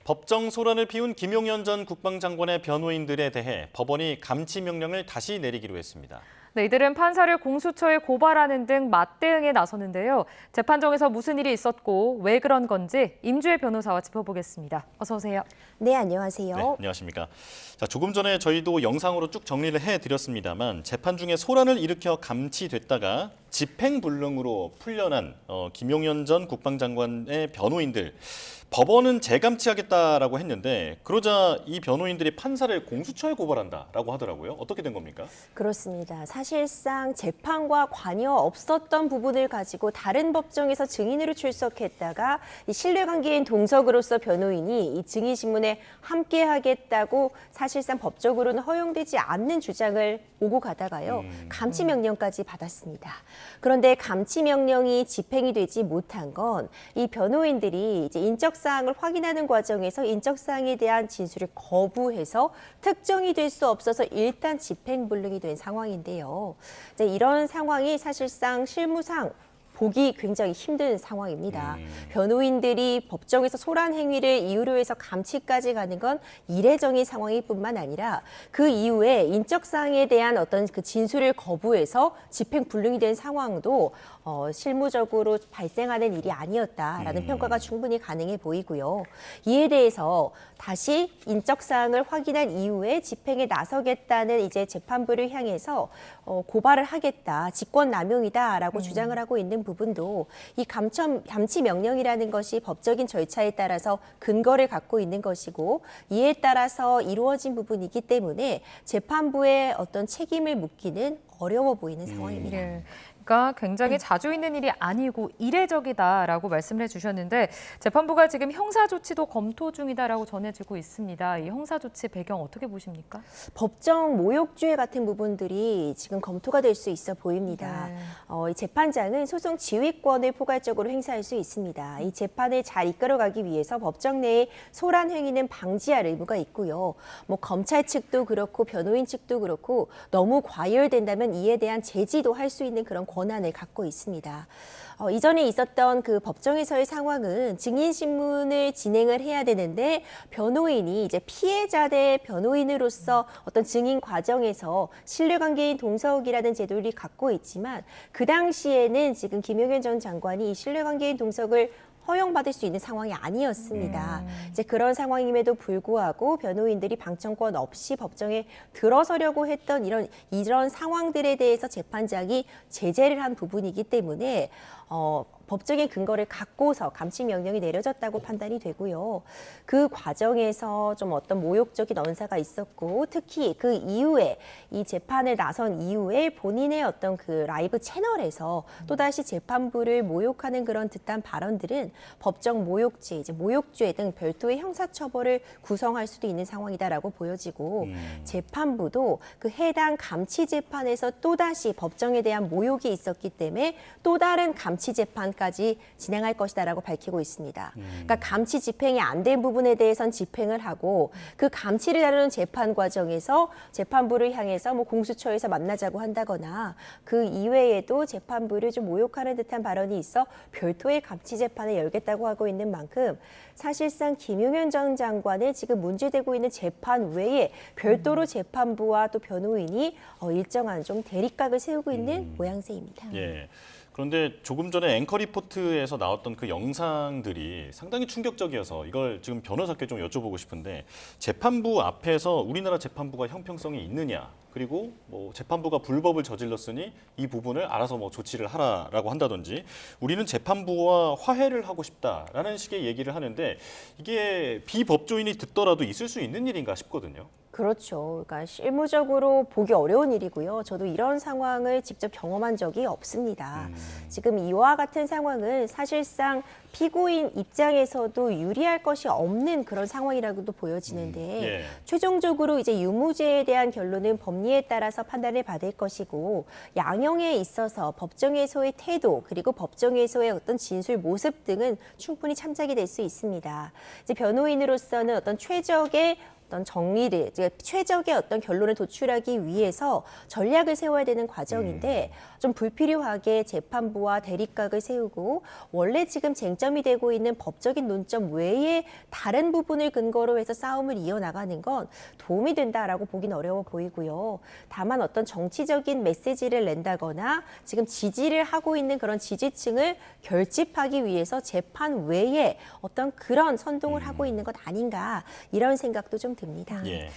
법정 소란을 피운 김용현 전 국방장관의 변호인들에 대해 법원이 감치 명령을 다시 내리기로 했습니다. 네, 이들은 판사를 공수처에 고발하는 등 맞대응에 나서는데요. 재판정에서 무슨 일이 있었고 왜 그런 건지 임주혜 변호사와 짚어보겠습니다. 어서 오세요. 네, 안녕하세요. 네, 안녕하십니까. 자, 조금 전에 저희도 영상으로 쭉 정리를 해드렸습니다만 재판 중에 소란을 일으켜 감치됐다가 집행불능으로 풀려난 김용현 전 국방장관의 변호인들. 법원은 재감치하겠다라고 했는데 그러자 이 변호인들이 판사를 공수처에 고발한다라고 하더라고요. 어떻게 된 겁니까? 그렇습니다. 사실상 재판과 관여 없었던 부분을 가지고 다른 법정에서 증인으로 출석했다가 이 신뢰관계인 동석으로서 변호인이 이 증인신문에 함께하겠다고 사실상 법적으로는 허용되지 않는 주장을 오고 가다가요. 감치 명령까지 받았습니다. 그런데 감치 명령이 집행이 되지 못한 건 이 변호인들이 이제 인적사항을 확인하는 과정에서 인적사항에 대한 진술을 거부해서 특정이 될 수 없어서 일단 집행불능이 된 상황인데요. 이제 이런 상황이 사실상 실무상 보기 굉장히 힘든 상황입니다. 변호인들이 법정에서 소란 행위를 이유로 해서 감치까지 가는 건 이례적인 상황일 뿐만 아니라 그 이후에 인적사항에 대한 어떤 그 진술을 거부해서 집행불능이 된 상황도 실무적으로 발생하는 일이 아니었다라는 평가가 충분히 가능해 보이고요. 이에 대해서 다시 인적사항을 확인한 이후에 집행에 나서겠다는 이제 재판부를 향해서 고발을 하겠다, 직권남용이다라고 주장을 하고 있는 부분도 이 감치 명령이라는 것이 법적인 절차에 따라서 근거를 갖고 있는 것이고 이에 따라서 이루어진 부분이기 때문에 재판부의 어떤 책임을 묻기는 어려워 보이는 상황입니다. 네. 그러니까 굉장히 자주 있는 일이 아니고 이례적이다라고 말씀을 해주셨는데 재판부가 지금 형사조치도 검토 중이다라고 전해지고 있습니다. 이 형사조치 배경 어떻게 보십니까? 법정 모욕죄 같은 부분들이 지금 검토가 될 수 있어 보입니다. 네. 이 재판장은 소송 지휘권을 포괄적으로 행사할 수 있습니다. 이 재판을 잘 이끌어가기 위해서 법정 내의 소란 행위는 방지할 의무가 있고요. 뭐 검찰 측도 그렇고 변호인 측도 그렇고 너무 과열된다면 이에 대한 제지도 할 수 있는 그런 권한을 갖고 있습니다. 이전에 있었던 그 법정에서의 상황은 증인신문을 진행을 해야 되는데 변호인이 이제 피해자 대 변호인으로서 어떤 증인 과정에서 신뢰관계인 동석이라는 제도를 갖고 있지만 그 당시에는 지금 김용현 전 장관이 이 신뢰관계인 동석을 허용받을 수 있는 상황이 아니었습니다. 이제 그런 상황임에도 불구하고 변호인들이 방청권 없이 법정에 들어서려고 했던 이런 상황들에 대해서 재판장이 제재를 한 부분이기 때문에 법적인 근거를 갖고서 감치 명령이 내려졌다고 판단이 되고요. 그 과정에서 좀 어떤 모욕적인 언사가 있었고 특히 그 이후에 이 재판을 나선 이후에 본인의 어떤 그 라이브 채널에서 또다시 재판부를 모욕하는 그런 듯한 발언들은 법정 모욕죄, 이제 모욕죄 등 별도의 형사처벌을 구성할 수도 있는 상황이다라고 보여지고 재판부도 그 해당 감치 재판에서 또다시 법정에 대한 모욕이 있었기 때문에 또 다른 감치 재판까지 진행할 것이다라고 밝히고 있습니다. 그러니까 감치 집행이 안 된 부분에 대해선 집행을 하고 그 감치를 다루는 재판 과정에서 재판부를 향해서 뭐 공수처에서 만나자고 한다거나 그 이외에도 재판부를 좀 모욕하는 듯한 발언이 있어 별도의 감치 재판을 열겠다고 하고 있는 만큼 사실상 김용현 전 장관의 지금 문제되고 있는 재판 외에 별도로 재판부와 또 변호인이 일정한 좀 대립각을 세우고 있는 모양새입니다. 예. 그런데 조금 전에 앵커 리포트에서 나왔던 그 영상들이 상당히 충격적이어서 이걸 지금 변호사께 좀 여쭤보고 싶은데 재판부 앞에서 우리나라 재판부가 형평성이 있느냐 그리고 뭐 재판부가 불법을 저질렀으니 이 부분을 알아서 뭐 조치를 하라라고 한다든지 우리는 재판부와 화해를 하고 싶다라는 식의 얘기를 하는데 이게 비법조인이 듣더라도 있을 수 있는 일인가 싶거든요. 그렇죠. 그러니까 실무적으로 보기 어려운 일이고요. 저도 이런 상황을 직접 경험한 적이 없습니다. 지금 이와 같은 상황은 사실상 피고인 입장에서도 유리할 것이 없는 그런 상황이라고도 보여지는데 예. 최종적으로 이제 유무죄에 대한 결론은 법리에 따라서 판단을 받을 것이고 양형에 있어서 법정에서의 태도 그리고 법정에서의 어떤 진술 모습 등은 충분히 참작이 될 수 있습니다. 이제 변호인으로서는 어떤 최적의 어떤 정리를 이제 최적의 어떤 결론을 도출하기 위해서 전략을 세워야 되는 과정인데 좀 불필요하게 재판부와 대립각을 세우고 원래 지금 쟁점이 되고 있는 법적인 논점 외에 다른 부분을 근거로 해서 싸움을 이어나가는 건 도움이 된다라고 보기는 어려워 보이고요. 다만 어떤 정치적인 메시지를 낸다거나 지금 지지를 하고 있는 그런 지지층을 결집하기 위해서 재판 외에 어떤 그런 선동을 하고 있는 것 아닌가 이런 생각도 좀 듭니다. 예.